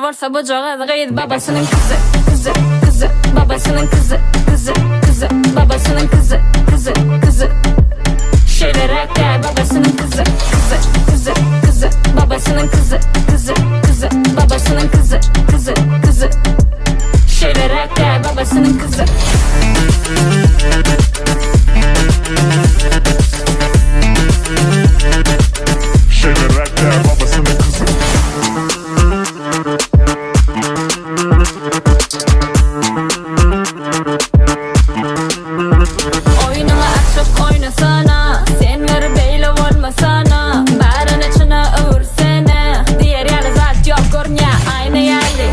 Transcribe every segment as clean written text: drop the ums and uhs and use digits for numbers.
varsa bucağı gayet babasının kızı. Kızı, kızı, babasının kızı. Kızı, kızı, babasının kızı. Kızı, kızı. Şeylere gel babasının kızı. Kızı, kızı, kızı, babasının kızı. Kızı, kızı, babasının kızı. Kızı, kızı. Şeylere gel babasının kızı. Şeylere gel babasının kızı. Oyununa açıp oynasana, sen ver beyle olmasana. Barın içine uğursana, diğer yerle zat yok görünüyor aynı yerli.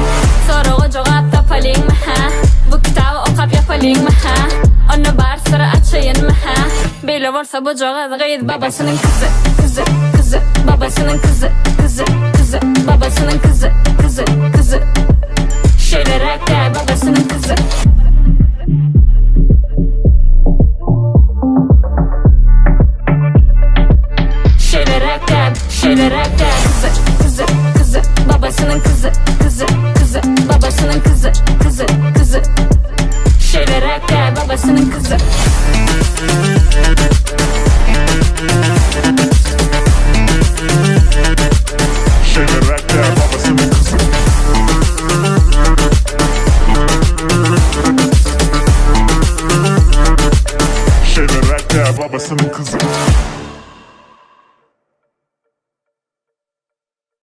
Soruğu cevap tapalım mı ha? Bu kitabı okap yapalım mı ha? Onu bar sıra açayın mı ha? Beyle varsa bucağı gayet babasının kızı. Kızı, kızı, babasının kızı. Kızı, kızı, babasının kızı. Kızı, kızı. Şeylere gel babasının kızı. Şeylere gel, şeylere gel. Kızı, kızı, kızı, babasının kızı. Kızı, kızı, babasının kızı. Kızı, kızı. Şeylere gel babasının kızı. Şeylere gel babasının kızı. Şeylere gel babasının kızı.